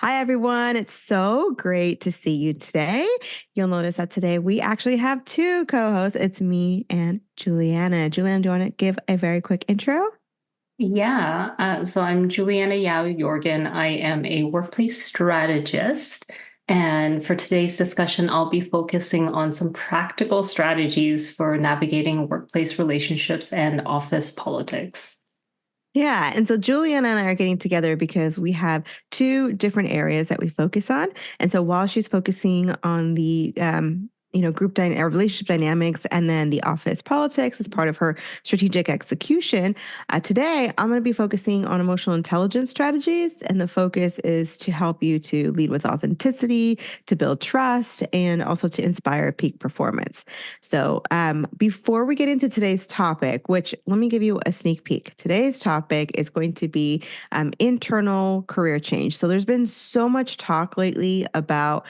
Hi, everyone. It's so great to see you today. You'll notice that today we actually have two co hosts. It's me and Juliana. Juliana, do you want to give a very quick intro? Yeah, so I'm Juliana Yao Jorgen. I am a workplace strategist. And for today's discussion, I'll be focusing on some practical strategies for navigating workplace relationships and office politics. Yeah. And so Juliana and I are getting together because we have two different areas that we focus on. And so while she's focusing on the relationship dynamics and then the office politics as part of her strategic execution. Today, I'm going to be focusing on emotional intelligence strategies. And the focus is to help you to lead with authenticity, to build trust, and also to inspire peak performance. So before we get into today's topic, which let me give you a sneak peek. Today's topic is going to be internal career change. So there's been so much talk lately about,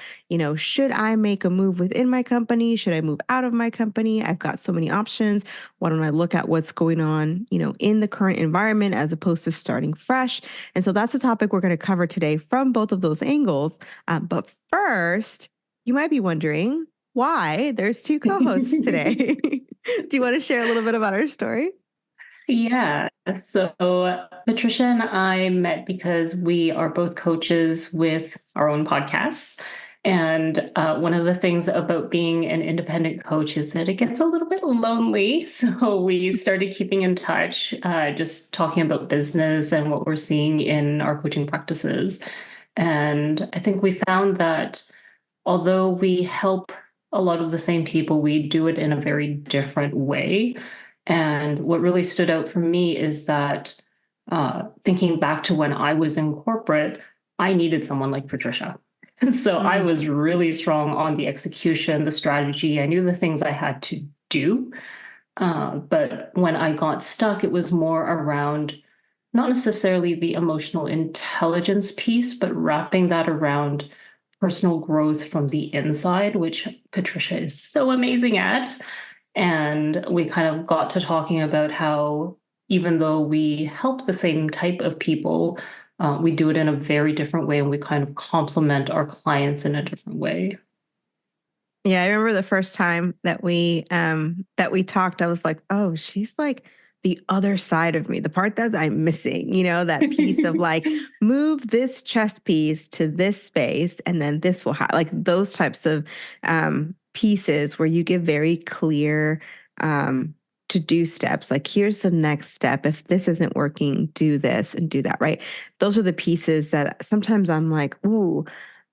should I make a move within my company? Should I move out of my company? I've got so many options. Why don't I look at what's going on, in the current environment as opposed to starting fresh? And so that's the topic we're going to cover today from both of those angles. But first, you might be wondering why there's two co-hosts today. Do you want to share a little bit about our story? Yeah, so Patricia and I met because we are both coaches with our own podcasts. And one of the things about being an independent coach is that it gets a little bit lonely. So we started keeping in touch, just talking about business and what we're seeing in our coaching practices. And I think we found that although we help a lot of the same people, we do it in a very different way. And what really stood out for me is that thinking back to when I was in corporate, I needed someone like Patricia. So I was really strong on the execution, the strategy. I knew the things I had to do. But when I got stuck, it was more around not necessarily the emotional intelligence piece, but wrapping that around personal growth from the inside, which Patricia is so amazing at. And we kind of got to talking about how, even though we help the same type of people, we do it in a very different way, and we kind of complement our clients in a different way. Yeah, I remember the first time that we talked, I was like, "Oh, she's like the other side of me, the part that I'm missing, that piece of like, move this chess piece to this space, and then this will like those types of pieces where you give very clear to do steps. Like, here's the next step. If this isn't working, do this and do that, right? Those are the pieces that sometimes I'm like, ooh,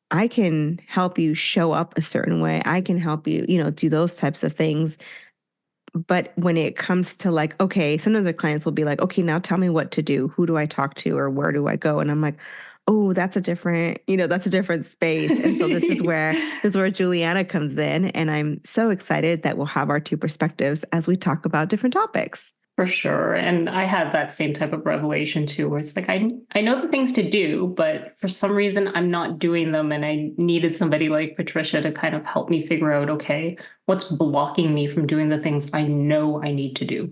I can help you show up a certain way. I can help you, do those types of things. But when it comes to like, okay, sometimes the clients will be like, okay, now tell me what to do. Who do I talk to or where do I go? And I'm like, oh, that's a different space. And so this is where Juliana comes in. And I'm so excited that we'll have our two perspectives as we talk about different topics. For sure. And I had that same type of revelation too, where it's like, I know the things to do, but for some reason I'm not doing them. And I needed somebody like Patricia to kind of help me figure out, okay, what's blocking me from doing the things I know I need to do.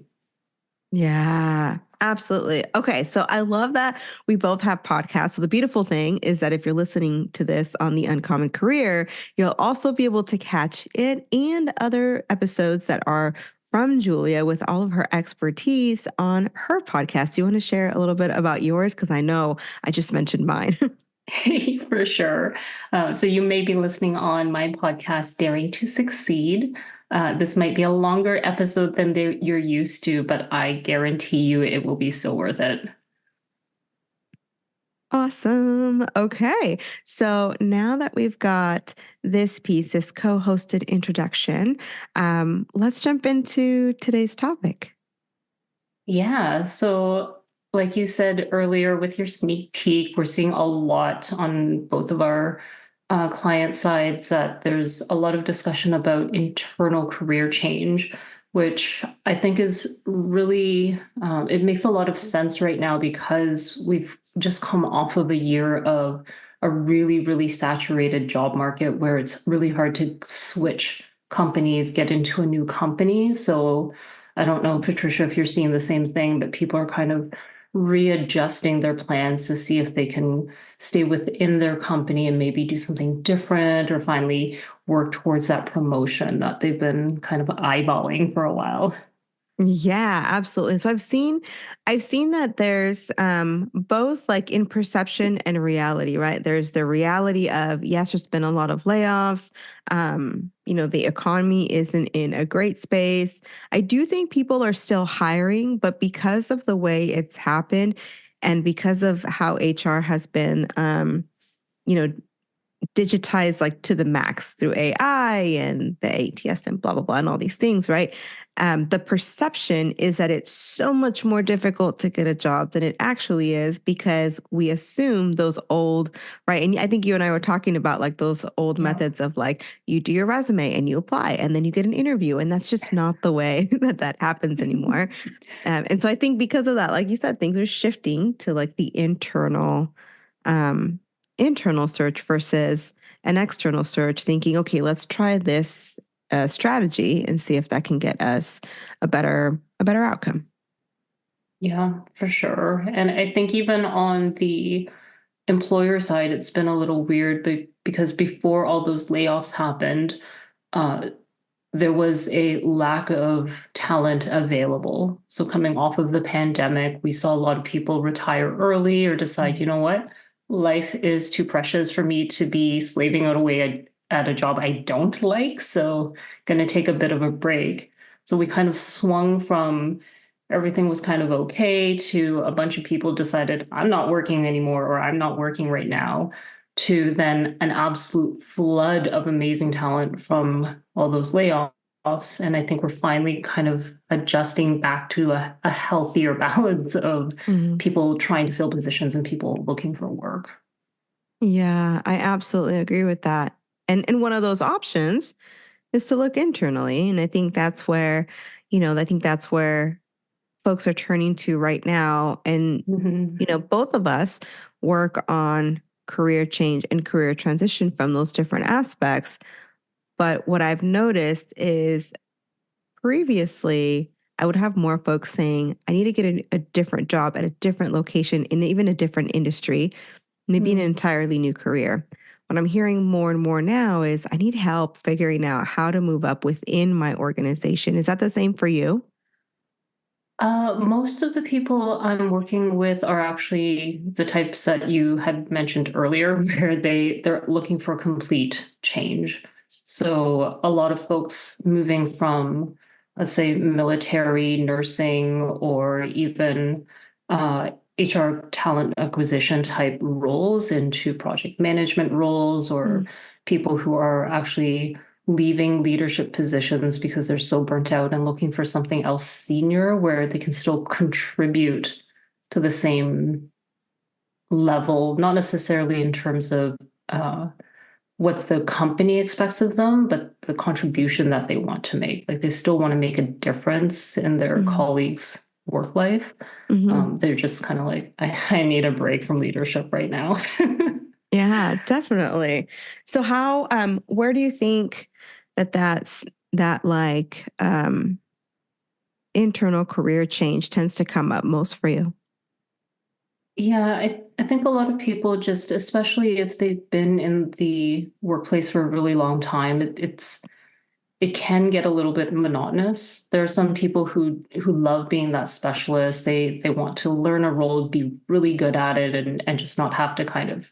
Yeah, absolutely. Okay, so I love that we both have podcasts. So the beautiful thing is that if you're listening to this on the Uncommon Career, you'll also be able to catch it and other episodes that are from Julia with all of her expertise on her podcast. You want to share a little bit about yours? Because I know I just mentioned mine. For sure. So you may be listening on my podcast, Daring to Succeed. This might be a longer episode than you're used to, but I guarantee you it will be so worth it. Awesome. Okay. So now that we've got this piece, this co-hosted introduction, let's jump into today's topic. Yeah. So, like you said earlier with your sneak peek, we're seeing a lot on both of our client sides that there's a lot of discussion about internal career change, which I think is really, it makes a lot of sense right now because we've just come off of a year of a really, really saturated job market where it's really hard to switch companies, get into a new company. So I don't know, Patricia, if you're seeing the same thing, but people are kind of readjusting their plans to see if they can stay within their company and maybe do something different or finally work towards that promotion that they've been kind of eyeballing for a while. Yeah, absolutely. So I've seen that there's both like in perception and reality, right? There's the reality of yes, there's been a lot of layoffs. The economy isn't in a great space. I do think people are still hiring, but because of the way it's happened and because of how HR has been you know, digitized like to the max through AI and the ATS and blah blah blah and all these things, right? The perception is that it's so much more difficult to get a job than it actually is because we assume those old, right? And I think you and I were talking about like those old Yeah. methods of like you do your resume and you apply and then you get an interview, and that's just not the way that happens anymore. And so I think because of that, like you said, things are shifting to like the um, internal search versus an external search, thinking, okay, let's try this strategy and see if that can get us a better outcome. Yeah, for sure. And I think even on the employer side, it's been a little weird because before all those layoffs happened, uh, there was a lack of talent available. So coming off of the pandemic, we saw a lot of people retire early or decide, you know what, life is too precious for me to be slaving out away at a job I don't like. So going to take a bit of a break. So we kind of swung from everything was kind of okay to a bunch of people decided I'm not working anymore or I'm not working right now to then an absolute flood of amazing talent from all those layoffs. And I think we're finally kind of adjusting back to a healthier balance of Mhm. people trying to fill positions and people looking for work. Yeah, I absolutely agree with that. And one of those options is to look internally, and I think that's where folks are turning to right now. And Mm-hmm. both of us work on career change and career transition from those different aspects. But what I've noticed is previously, I would have more folks saying, I need to get a different job at a different location in even a different industry, maybe an entirely new career. What I'm hearing more and more now is I need help figuring out how to move up within my organization. Is that the same for you? Most of the people I'm working with are actually the types that you had mentioned earlier, where they're looking for complete change. So a lot of folks moving from, let's say, military, nursing, or even HR talent acquisition type roles into project management roles, or Mm, people who are actually leaving leadership positions because they're so burnt out and looking for something else senior where they can still contribute to the same level, not necessarily in terms of uh, what the company expects of them, but the contribution that they want to make. Like they still want to make a difference in their mm, colleagues' work life. mhm. They're just kind of like, I need a break from leadership right now. Yeah, definitely. So where do you think that like internal career change tends to come up most for you? Yeah, I think a lot of people just, especially if they've been in the workplace for a really long time, it can get a little bit monotonous. There are some people who love being that specialist. They want to learn a role, be really good at it, and just not have to kind of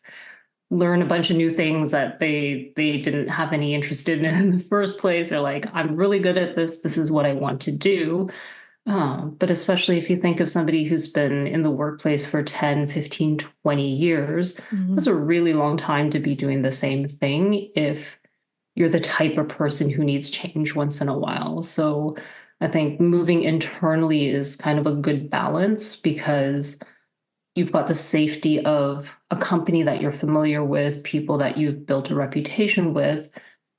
learn a bunch of new things that they didn't have any interest in the first place. They're like, I'm really good at this. This is what I want to do. But especially if you think of somebody who's been in the workplace for 10, 15, 20 years, that's Mhm. a really long time to be doing the same thing if you're the type of person who needs change once in a while. So I think moving internally is kind of a good balance because you've got the safety of a company that you're familiar with, people that you've built a reputation with,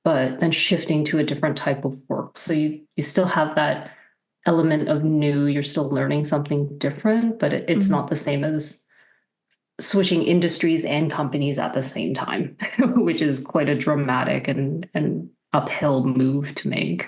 but then shifting to a different type of work. So you still have that element of new, you're still learning something different, but it's Mhm. not the same as switching industries and companies at the same time, which is quite a dramatic and uphill move to make.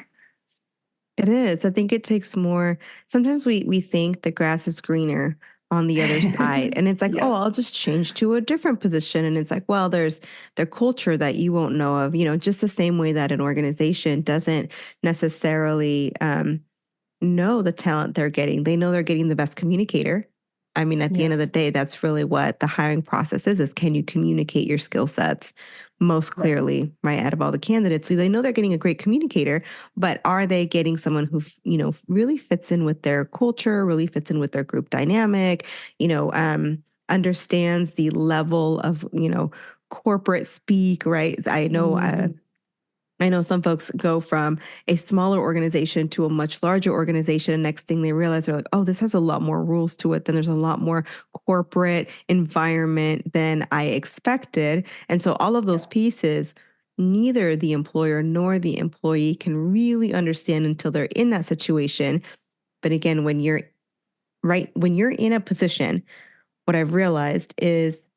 It is. I think it takes more. Sometimes we think the grass is greener on the other side. And it's like, oh, Yeah. I'll just change to a different position. And it's like, well, there's their culture that you won't know of, just the same way that an organization doesn't necessarily know the talent they're getting. They know they're getting the best communicator. I mean, at the end of the Yes. day, that's really what the hiring process is can you communicate your skill sets most Right. clearly, right, out of all the candidates? So they know they're getting a great communicator, but are they getting someone who, really fits in with their culture, really fits in with their group dynamic, understands the level of, corporate speak, right? Mhm. I know some folks go from a smaller organization to a much larger organization. Next thing they realize, they're like, oh, this has a lot more rules to it. Then there's a lot more corporate environment than I expected. And so all of those Yeah. pieces, neither the employer nor the employee can really understand until they're in that situation. But again, when you're in a position, what I've realized is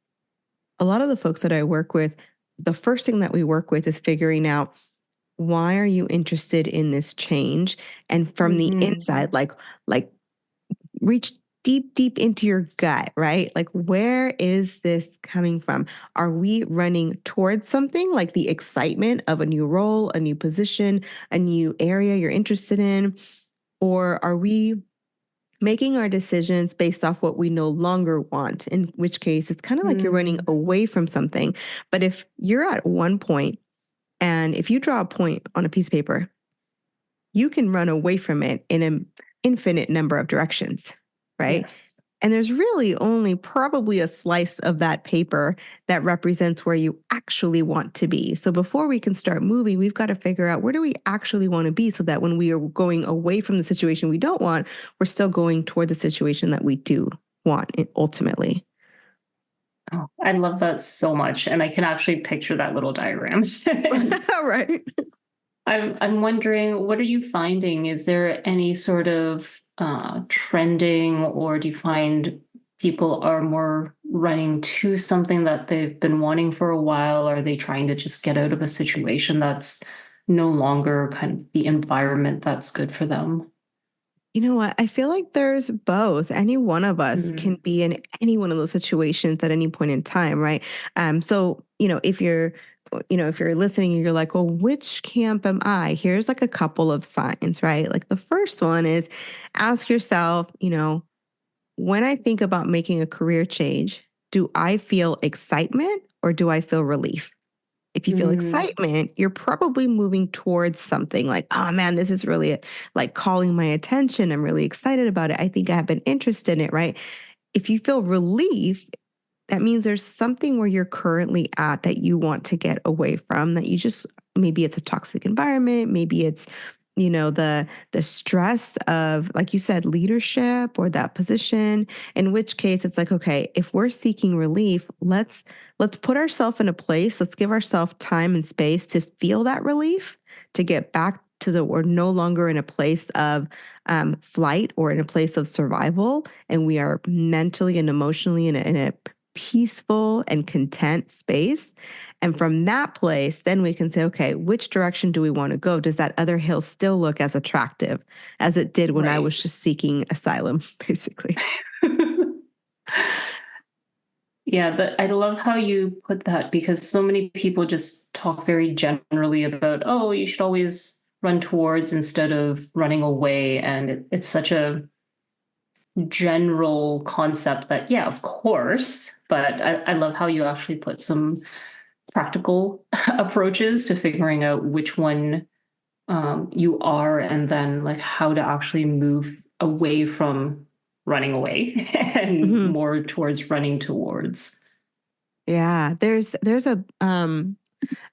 a lot of the folks that I work with, the first thing that we work with is figuring out, why are you interested in this change? And from the Mhm. inside, like reach deep into your gut, right? Like, where is this coming from? Are we running towards something like the excitement of a new role, a new position, a new area you're interested in? Or are we making our decisions based off what we no longer want? In which case, it's kind of like you're running Mm. away from something. But if you're at one point, and if you draw a point on a piece of paper, you can run away from it in an infinite number of directions, right? Yes. And there's really only probably a slice of that paper that represents where you actually want to be. So before we can start moving, we've got to figure out, where do we actually want to be, so that when we are going away from the situation we don't want, we're still going toward the situation that we do want ultimately. Oh, I love that so much. And I can actually picture that little diagram. Right. I'm wondering, what are you finding? Is there any sort of trending, or do you find people are more running to something that they've been wanting for a while? Are they trying to just get out of a situation that's no longer kind of the environment that's good for them? You know what? I feel like there's both. Any one of us can Mm. be in any one of those situations at any point in time, right? So, if you're listening and you're like, well, which camp am I? Here's like a couple of signs, right? Like the first one is, ask yourself, when I think about making a career change, do I feel excitement or do I feel relief? If you feel Mm. excitement, you're probably moving towards something like, oh man, this is really like calling my attention. I'm really excited about it. I think I have an interest in it, right? If you feel relief, that means there's something where you're currently at that you want to get away from, that you just, maybe it's a toxic environment, maybe it's, the stress of, like you said, leadership or that position. In which case it's like, okay, if we're seeking relief, let's put ourselves in a place, let's give ourselves time and space to feel that relief, to get back to we're no longer in a place of flight or in a place of survival, and we are mentally and emotionally in a peaceful and content space. And from that place, then we can say, okay, which direction do we want to go? Does that other hill still look as attractive as it did when I Right. was just seeking asylum, basically? Yeah, I love how you put that, because so many people just talk very generally about, oh, you should always run towards instead of running away. And it's such a general concept that, yeah, of course. But I love how you actually put some practical approaches to figuring out which one you are, and then like how to actually move away from running away and Mhm. more towards running towards. Yeah, there's a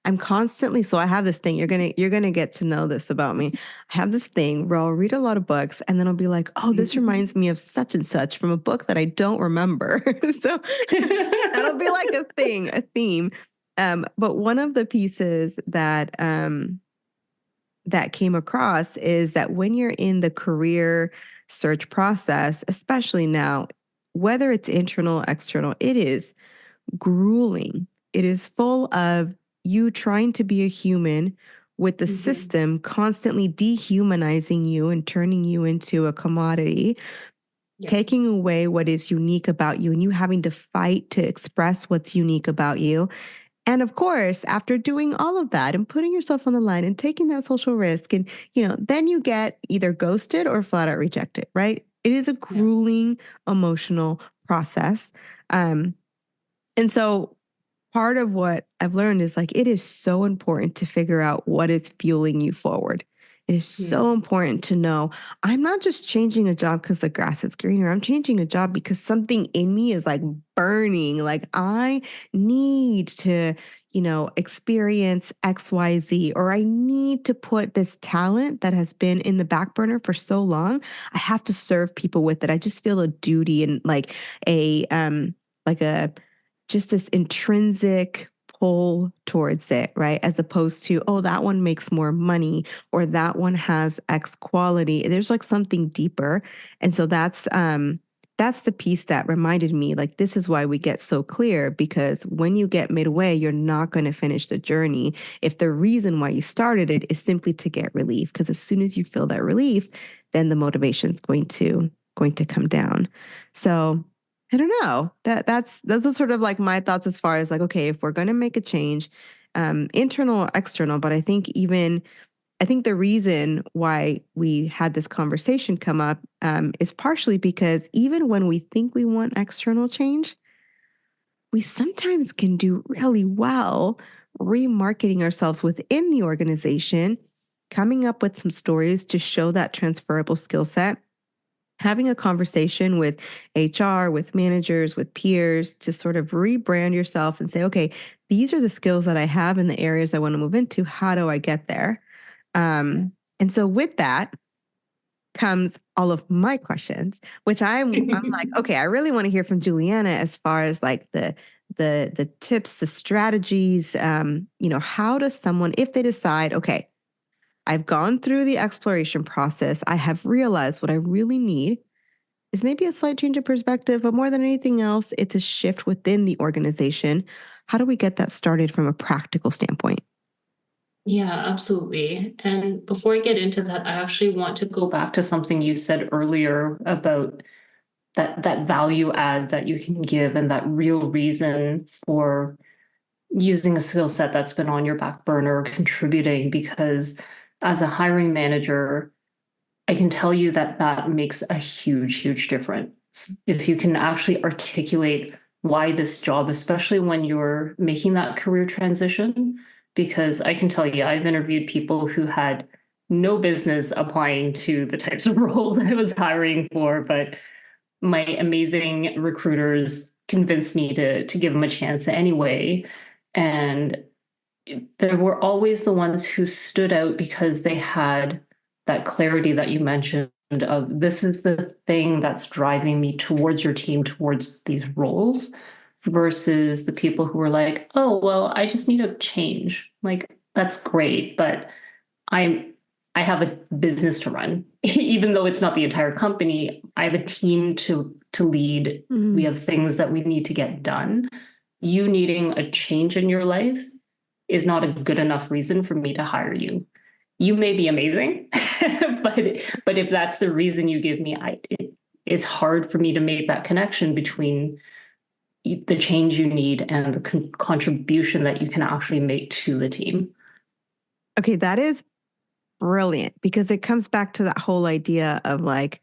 I'm constantly, so I have this thing, you're gonna get to know this about me. I have this thing where I'll read a lot of books and then I'll be like, oh, this reminds me of such and such from a book that I don't remember. So that'll be like a theme. But one of the pieces that came across is that when you're in the career search process, especially now, whether it's internal, external, it is grueling. It is full of you trying to be a human with the Mhm. system constantly dehumanizing you and turning you into a commodity. taking away what is unique about you and you having to fight to express what's unique about you. And of course, after doing all of that and putting yourself on the line and taking that social risk, and then you get either ghosted or flat out rejected, right? It is a grueling emotional process. Um, and so part of what I've learned is like it is so important to figure out what is fueling you forward. It is so important to know I'm not just changing a job because the grass is greener. I'm changing a job because something in me is like burning. Like I need to, experience XYZ, or I need to put this talent that has been in the back burner for so long. I have to serve people with it. I just feel a duty and like a just this intrinsic pull towards it, right? As opposed to, oh, that one makes more money or that one has X quality. There's like something deeper. And so that's the piece that reminded me like this is why we get so clear, because when you get midway, you're not going to finish the journey if the reason why you started it is simply to get relief. Because as soon as you feel that relief, then the motivation is going to come down. So I don't know. Those are sort of like my thoughts as far as like, okay, if we're going to make a change, internal or external, but I think the reason why we had this conversation come up is partially because even when we think we want external change, we sometimes can do really well remarketing ourselves within the organization, coming up with some stories to show that transferable skill set, having a conversation with HR, with managers, with peers to sort of rebrand yourself and say, okay, these are the skills that I have in the areas I want to move into. How do I get there? And so with that comes all of my questions, which I'm like, okay, I really want to hear from Juliana as far as like the tips, the strategies. How does someone, if they decide, okay, I've gone through the exploration process, I have realized what I really need is maybe a slight change of perspective, but more than anything else, it's a shift within the organization. How do we get that started from a practical standpoint? Yeah, absolutely. And before I get into that, I actually want to go back to something you said earlier about that value add that you can give and that real reason for using a skill set that's been on your back burner contributing, because as a hiring manager, I can tell you that makes a huge difference if you can actually articulate why this job, especially when you're making that career transition. Because I can tell you, I've interviewed people who had no business applying to the types of roles I was hiring for, but my amazing recruiters convinced me to give them a chance anyway. And there were always the ones who stood out because they had that clarity that you mentioned of this is the thing that's driving me towards your team, towards these roles, versus the people who were like, oh, well, I just need a change. Like, that's great, but I'm I have a business to run. Even though it's not the entire company, I have a team to lead. We have things that we need to get done. You needing a change in your life is not a good enough reason for me to hire you. You may be amazing, but if that's the reason you give me, it's hard for me to make that connection between the change you need and the contribution that you can actually make to the team. Okay, that is brilliant, because it comes back to that whole idea of like,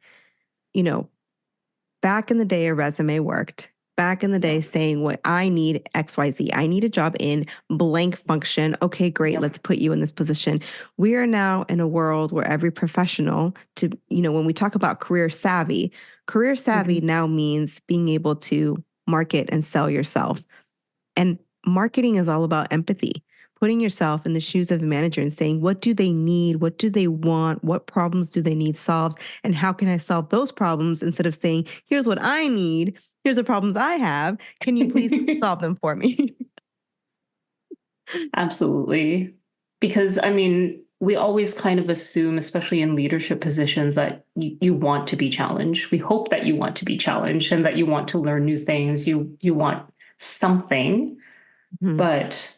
back in the day, a resume worked. Back in the day, saying what I need XYZ. I need a job in blank function. Okay, great. Let's put you in this position. We are now in a world where every professional when we talk about career savvy now means being able to market and sell yourself. And marketing is all about empathy, putting yourself in the shoes of a manager and saying, what do they need? What do they want? What problems do they need solved? And how can I solve those problems, instead of saying, here's what I need. Here's the problems I have. Can you please solve them for me? Absolutely. Because I mean, we always kind of assume, especially in leadership positions, that you want to be challenged. We hope that you want to be challenged and that you want to learn new things. You want something. But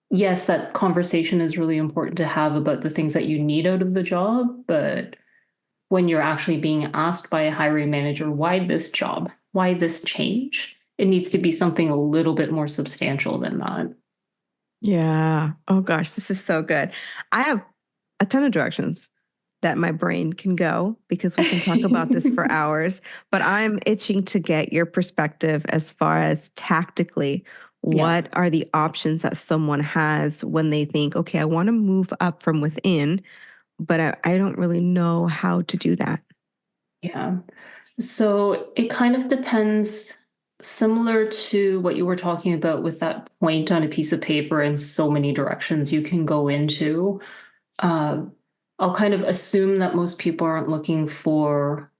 yes, that conversation is really important to have about the things that you need out of the job. But when you're actually being asked by a hiring manager, why this job? Why this change? It needs to be something a little bit more substantial than that. Yeah. Oh gosh, this is so good. I have a ton of directions that my brain can go because we can talk about this for hours, but I'm itching to get your perspective as far as tactically, Yeah. what are the options that someone has when they think, okay, I want to move up from within, but I don't really know how to do that. Yeah. So it kind of depends, similar to what you were talking about with that point on a piece of paper and so many directions you can go into. Uh, I'll kind of assume that most people aren't looking for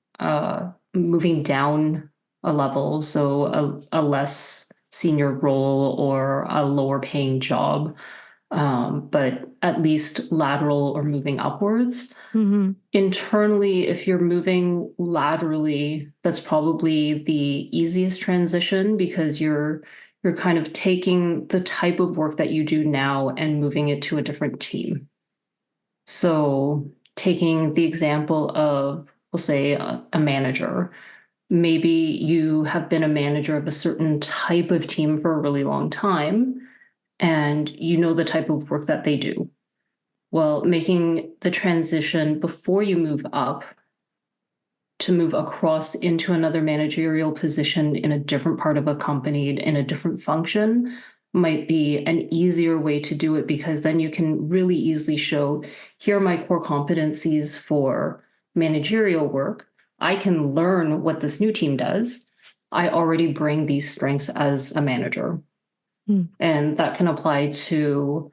moving down a level, so a less senior role or a lower paying job, but at least lateral or moving upwards. Mm-hmm. Internally, if you're moving laterally, that's probably the easiest transition because you're kind of taking the type of work that you do now and moving it to a different team. So, taking the example of, we'll say, a manager, maybe you have been a manager of a certain type of team for a really long time, and you know the type of work that they do. Well, making the transition before you move up to move across into another managerial position in a different part of a company in a different function might be an easier way to do it because then you can really easily show here are my core competencies for managerial work. I can learn what this new team does. I already bring these strengths as a manager. Mm. And that can apply to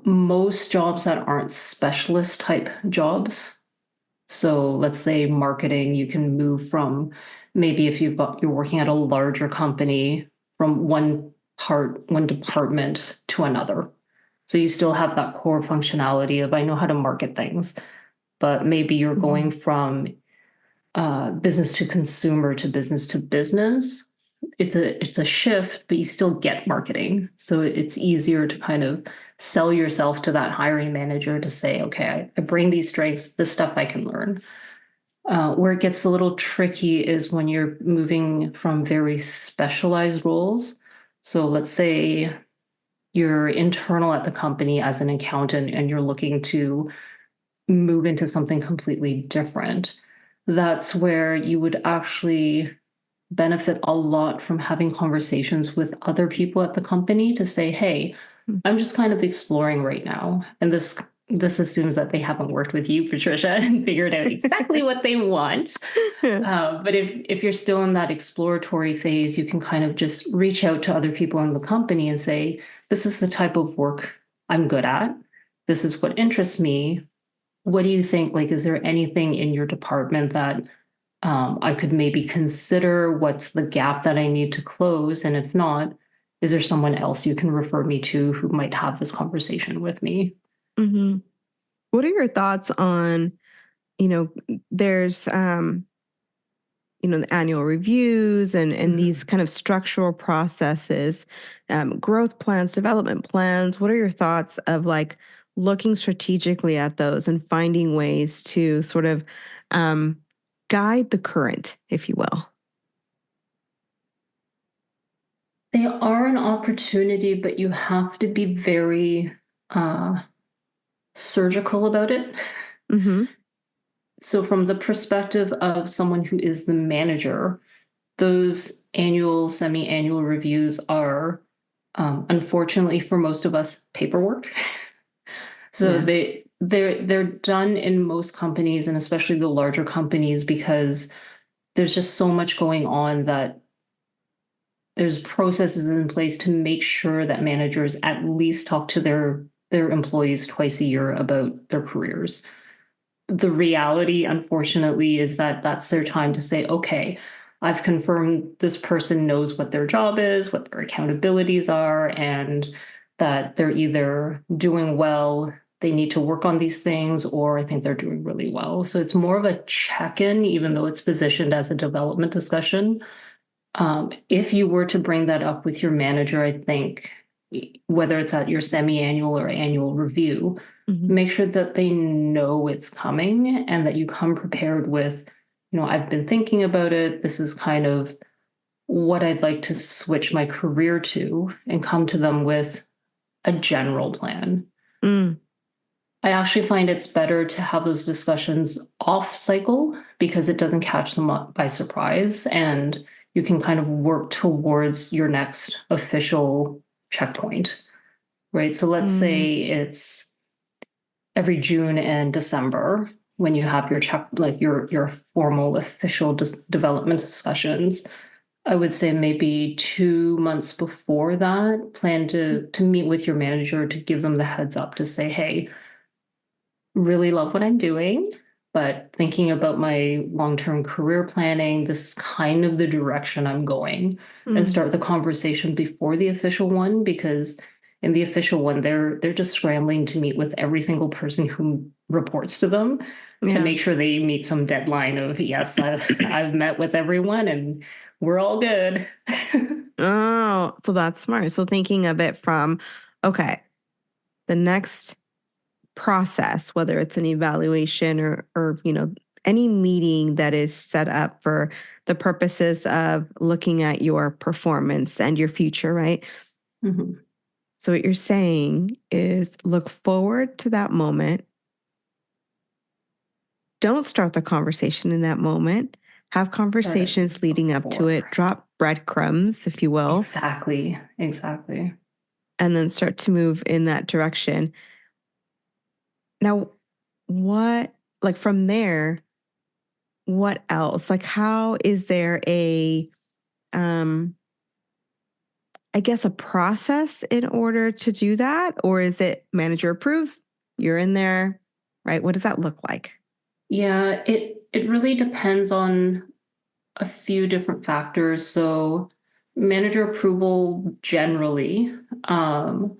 most jobs that aren't specialist type jobs. So let's say marketing, you can move from maybe if you're working at a larger company from one department to another. So you still have that core functionality of I know how to market things, but maybe you're Mm-hmm. going from business to consumer to business to business. It's a shift, but you still get marketing. So it's easier to kind of sell yourself to that hiring manager to say, okay, I bring these strengths, this stuff I can learn. Where it gets a little tricky is when you're moving from very specialized roles. So let's say you're internal at the company as an accountant and you're looking to move into something completely different. That's where you would actually benefit a lot from having conversations with other people at the company to say, hey, I'm just kind of exploring right now. And this assumes that they haven't worked with you, Patricia, and figured out exactly what they want. Yeah. But if you're still in that exploratory phase, you can kind of just reach out to other people in the company and say, this is the type of work I'm good at. This is what interests me. What do you think? Like, is there anything in your department that I could maybe consider? What's the gap that I need to close? And if not, is there someone else you can refer me to who might have this conversation with me? Mm-hmm. What are your thoughts on, there's the annual reviews and these kind of structural processes, growth plans, development plans. What are your thoughts of like looking strategically at those and finding ways to sort of um, guide the current, if you will? They are an opportunity, but you have to be very surgical about it. Mm-hmm. So, from the perspective of someone who is the manager, those annual, semi annual reviews are, unfortunately for most of us, paperwork. So Yeah. they're done in most companies and especially the larger companies because there's just so much going on that there's processes in place to make sure that managers at least talk to their employees twice a year about their careers. The reality, unfortunately, is that that's their time to say, okay, I've confirmed this person knows what their job is, what their accountabilities are, and that they're either doing well, they need to work on these things, or I think they're doing really well. So it's more of a check in, even though it's positioned as a development discussion. If you were to bring that up with your manager, I think whether it's at your semi annual or annual review, Mm-hmm. Make sure that they know it's coming and that you come prepared with, I've been thinking about it. This is kind of what I'd like to switch my career to, and come to them with a general plan. Mm. I actually find it's better to have those discussions off cycle because it doesn't catch them up by surprise, and you can kind of work towards your next official checkpoint, right? So let's Mm. say it's every June and December when you have your like your formal official development discussions. I would say maybe 2 months before that, plan to meet with your manager to give them the heads up to say, hey, really love what I'm doing, but thinking about my long-term career planning, this is kind of the direction I'm going, and Mm. start the conversation before the official one, because in the official one, they're just scrambling to meet with every single person who reports to them to Yeah. make sure they meet some deadline of, yes, I've met with everyone and we're all good. Oh, so that's smart. So thinking of it from, okay, the next process, whether it's an evaluation or any meeting that is set up for the purposes of looking at your performance and your future, right? Mhm. So what you're saying is look forward to that moment. Don't start the conversation in that moment. Have Start it conversations leading up to before. it. Drop breadcrumbs, if you will, Exactly. and then start to move in that direction. Now, what, like from there, what else? Like, how is there um, I guess, a process in order to do that? Or is it manager approves, you're in there, right? What does that look like? Yeah, it really depends on a few different factors. So manager approval generally, um,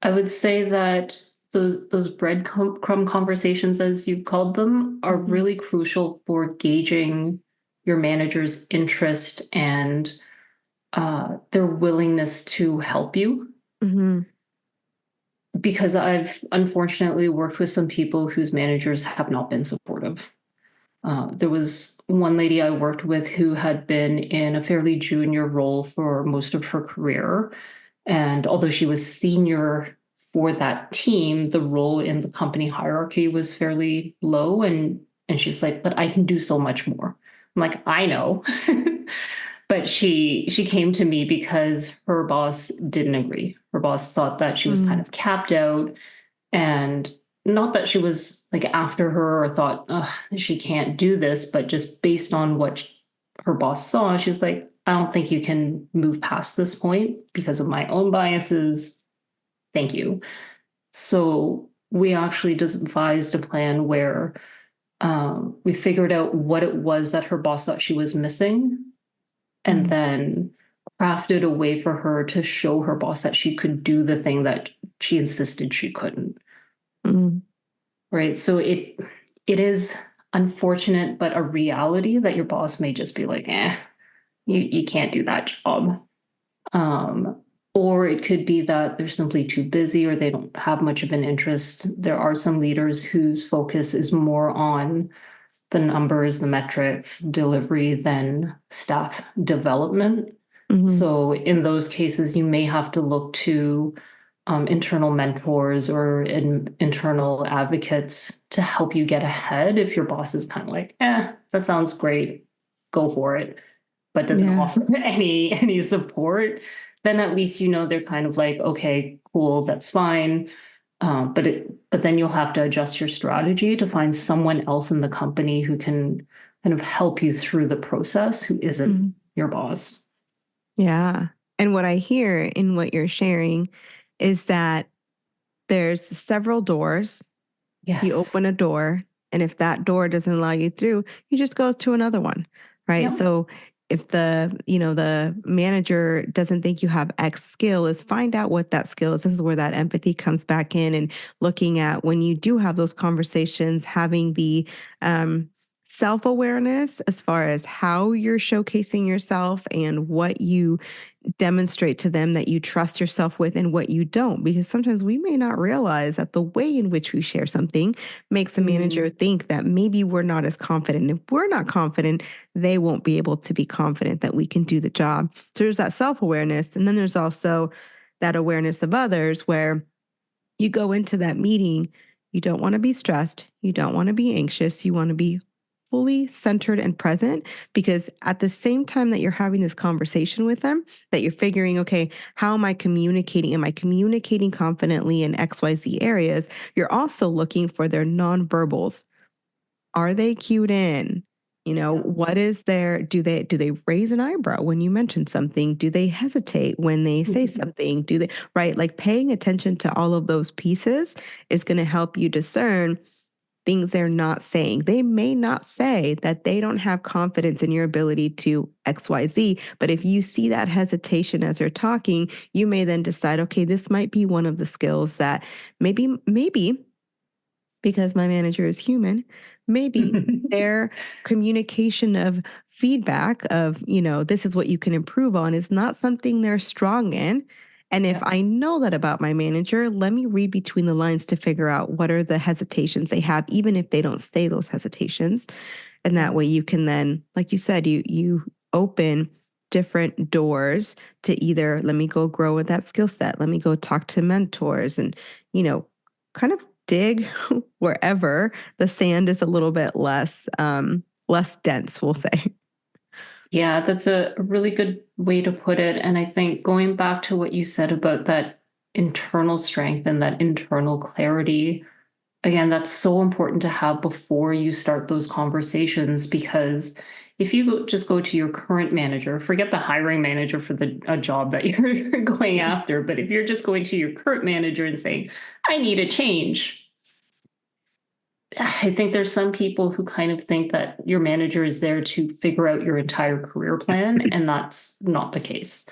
I would say that those breadcrumb conversations, as you've called them, are Mhm. really crucial for gauging your manager's interest and their willingness to help you. Mhm. Because I've unfortunately worked with some people whose managers have not been supportive. There was one lady I worked with who had been in a fairly junior role for most of her career. And although she was senior for that team, the role in the company hierarchy was fairly low. And she's like, but I can do so much more. I'm like, I know. But she came to me because her boss didn't agree. Her boss thought that she was kind Mm. of capped out, and not that she was like after her or thought, oh, she can't do this, but just based on what her boss saw, she's like, I don't think you can move past this point because of my own biases. Thank you. So we actually devised a plan where we figured out what it was that her boss thought she was missing, and Mm. then crafted a way for her to show her boss that she could do the thing that she insisted she couldn't. Mm. Right. So it is unfortunate, but a reality that your boss may just be like, you can't do that job. Um, or it could be that they're simply too busy or they don't have much of an interest. There are some leaders whose focus is more on the numbers, the metrics, delivery than staff development. Mhm. So in those cases, you may have to look to internal mentors or internal advocates to help you get ahead if your boss is kind of like, that sounds great, go for it, but doesn't Yeah. offer any support. Then at least they're kind of like, okay, cool, that's fine. But then you'll have to adjust your strategy to find someone else in the company who can kind of help you through the process who isn't Mhm. your boss. Yeah. And what I hear in what you're sharing is that there's several doors. You Yes. open a door, and if that door doesn't allow you through, you just go to another one, right? Yep. So if the manager doesn't think you have X skill, is find out what that skill is. This is where that empathy comes back in, and looking at when you do have those conversations, having the self-awareness as far as how you're showcasing yourself and what you demonstrate to them that you trust yourself with and what you don't. Because sometimes we may not realize that the way in which we share something makes a manager Mm, think that maybe we're not as confident. If we're not confident, they won't be able to be confident that we can do the job. So there's that self-awareness. And then there's also that awareness of others where you go into that meeting, you don't want to be stressed, you don't want to be anxious, you want to be fully centered and present, because at the same time that you're having this conversation with them, that you're figuring, okay, how am I communicating? Am I communicating confidently in XYZ areas? You're also looking for their nonverbals. Are they cued in? yeah. What is their, do they raise an eyebrow when you mention something? Do they hesitate when they say something? Do they, right? Like paying attention to all of those pieces is going to help you discern things they're not saying. They may not say that they don't have confidence in your ability to XYZ, but if you see that hesitation as they're talking, you may then decide, okay, this might be one of the skills that maybe because my manager is human, maybe their communication of feedback of, this is what you can improve on is not something they're strong in. And if Yeah. I know that about my manager, let me read between the lines to figure out what are the hesitations they have, even if they don't say those hesitations. And that Yeah. way you can then, like you said, you open different doors to either let me go grow with that skill set, let me go talk to mentors and, you know, kind of dig wherever the sand is a little bit less dense, we'll say. Yeah, that's a really good way to put it. And I think going back to what you said about that internal strength and that internal clarity, again, that's so important to have before you start those conversations. Because if you just go to your current manager, forget the hiring manager for the a job that you're going after, but if you're just going to your current manager and saying, I need a change, I think there's some people who kind of think that your manager is there to figure out your entire career plan, and that's not the case.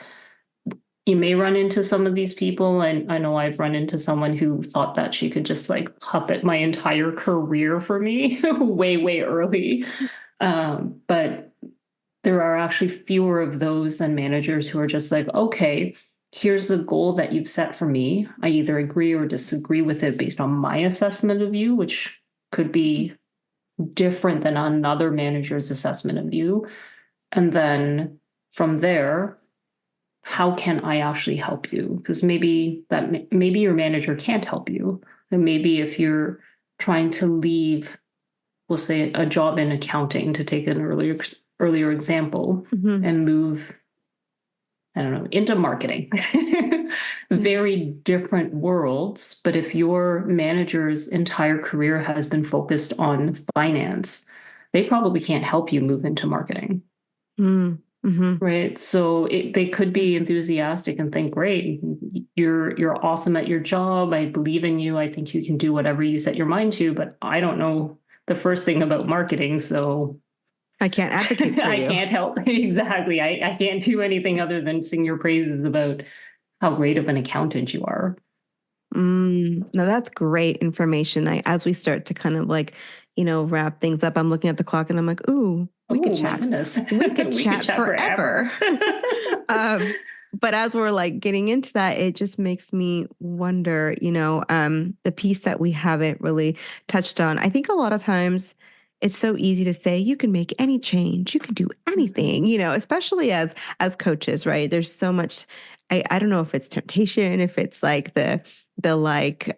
You may run into some of these people, and I know I've run into someone who thought that she could just like puppet my entire career for me way, way early. But there are actually fewer of those than managers who are just like, okay, here's the goal that you've set for me. I either agree or disagree with it based on my assessment of you, which could be different than another manager's assessment of you. And then from there, how can I actually help you? Because maybe your manager can't help you. And maybe if you're trying to leave, we'll say a job in accounting to take an earlier example Mhm. and move, I don't know, into marketing. Very different worlds. But if your manager's entire career has been focused on finance, they probably can't help you move into marketing. Mhm. Right. So they could be enthusiastic and think, great, you're awesome at your job. I believe in you. I think you can do whatever you set your mind to, but I don't know the first thing about marketing. So I can't advocate for I you. can't help. Exactly. I can't do anything other than sing your praises about how great of an accountant you are. No, that's great information. As we start to kind of like, wrap things up, I'm looking at the clock and I'm like, ooh, we could Oh my chat. goodness. We could We could chat chat forever. forever. um, but as we're like getting into that, it just makes me wonder, the piece that we haven't really touched on. I think a lot of times it's so easy to say you can make any change, you can do anything, especially as coaches, right? There's so much. I don't know if it's temptation, if it's like the like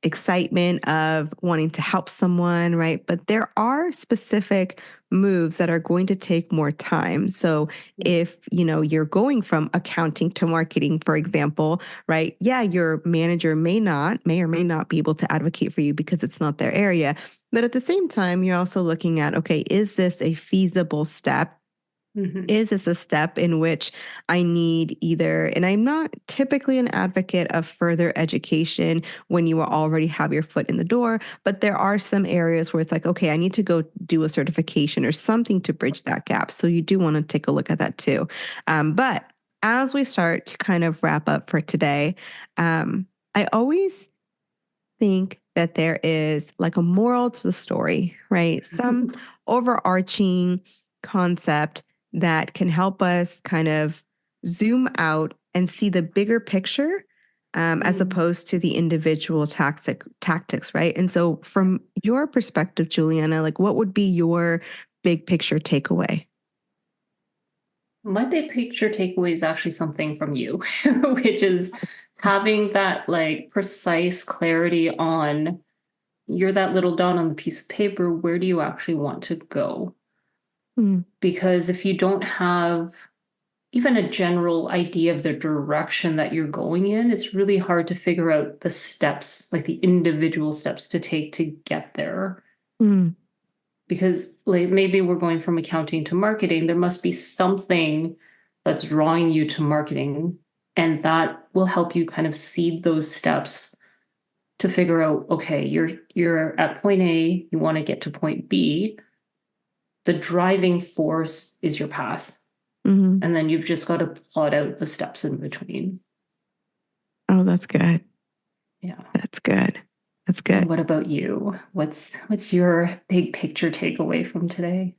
excitement of wanting to help someone, right? But there are specific moves that are going to take more time. So if, you're going from accounting to marketing, for example, right? Yeah, your manager may or may not be able to advocate for you because it's not their area. But at the same time, you're also looking at, okay, is this a feasible step? Mhm. Is this a step in which I need either, and I'm not typically an advocate of further education when you already have your foot in the door, but there are some areas where it's like, okay, I need to go do a certification or something to bridge that gap. So you do want to take a look at that too. But as we start to kind of wrap up for today, I always think that there is like a moral to the story, right? Some overarching concept that can help us kind of zoom out and see the bigger picture, as Mm. opposed to the individual tactics, right? And so, from your perspective, Juliana, like what would be your big picture takeaway? My big picture takeaway is actually something from you, which is having that like precise clarity on you're that little dot on the piece of paper. Where do you actually want to go? Mm, Because if you don't have even a general idea of the direction that you're going in, it's really hard to figure out the steps, like the individual steps to take to get there. mm, Because like maybe we're going from accounting to marketing, there must be something that's drawing you to marketing, and that will help you kind of seed those steps to figure out, okay, you're at point A, you want to get to point B. The driving force is your path. mm. And then you've just got to plot out the steps in between. Oh, that's good. Yeah. That's good. That's And good. what about you? What's your big picture takeaway from today?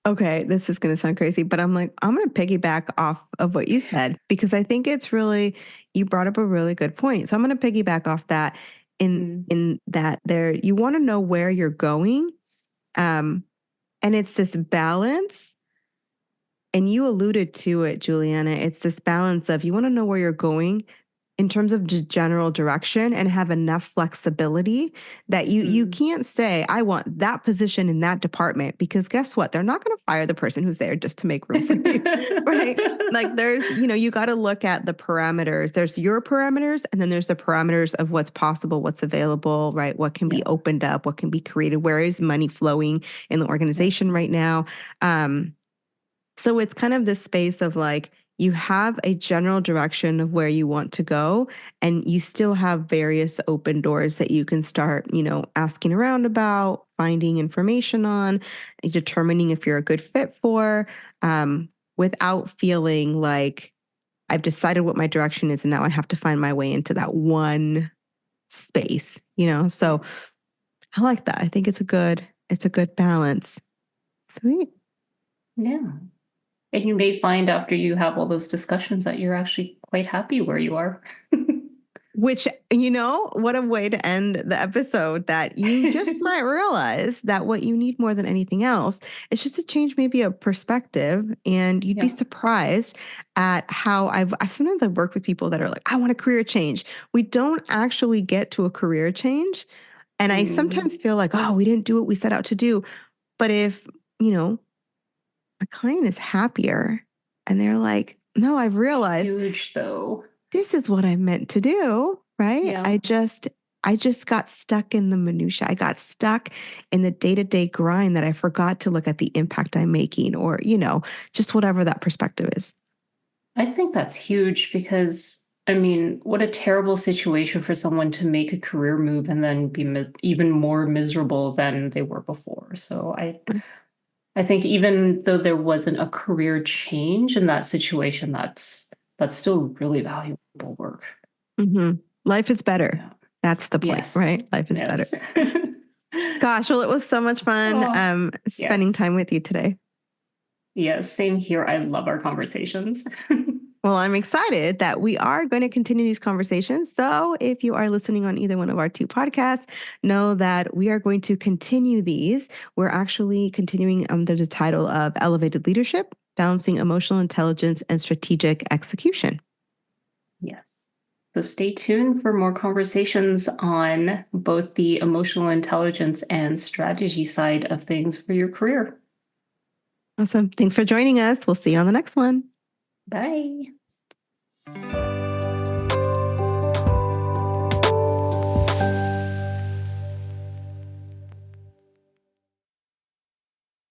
Okay, this is going to sound crazy, but I'm like, I'm going to piggyback off of what you said because I think it's really, you brought up a really good point. So I'm going to piggyback off that Mm. in that there, you want to know where you're going. Um, and it's this balance, and you alluded to it, Juliana. It's this balance of you want to know where you're going in terms of just general direction and have enough flexibility that you Mm. can't say I want that position in that department, because guess what, they're not going to fire the person who's there just to make room for you. Right? Like there's, you got to look at the parameters. There's your parameters, and then there's the parameters of what's possible, what's available, right? What can be Yeah. opened up, what can be created, where is money flowing in the Yeah. organization right now. So it's kind of this space of like, you have a general direction of where you want to go, and you still have various open doors that you can start, asking around about, finding information on, determining if you're a good fit for, without feeling like I've decided what my direction is and now I have to find my way into that one space. Yeah. So I like that. I think it's a good balance. Sweet. Yeah. And you may find after you have all those discussions that you're actually quite happy where you are. Which, what a way to end the episode, that you just might realize that what you need more than anything else is just a change, maybe a perspective. And you'd be Yeah. surprised at how sometimes I've worked with people that are like, I want a career change. We don't actually get to a career change. And I Mm. sometimes feel like, oh, we didn't do what we set out to do. But if, a client is happier and they're like, no, I've It's realized huge though. this is what I meant to do, right? Yeah. I just got stuck in the minutia. I got stuck in the day-to-day grind that I forgot to look at the impact I'm making, or, just whatever that perspective is. I think that's huge because I mean, what a terrible situation for someone to make a career move and then be even more miserable than they were before. So I think even though there wasn't a career change in that situation, that's still really valuable work. Mm-hmm. Life is better. Yeah. That's the point, Yes. right? Life is better. Yes. Gosh, well, it was so much fun Oh, spending yes. time with you today. Yes. Same here. I love our conversations. Well, I'm excited that we are going to continue these conversations. So, if you are listening on either one of our two podcasts, know that we are going to continue these. We're actually continuing under the title of Elevated Leadership, Balancing Emotional Intelligence and Strategic Execution. Yes. So stay tuned for more conversations on both the emotional intelligence and strategy side of things for your career. Awesome. Thanks for joining us. We'll see you on the next one. Bye.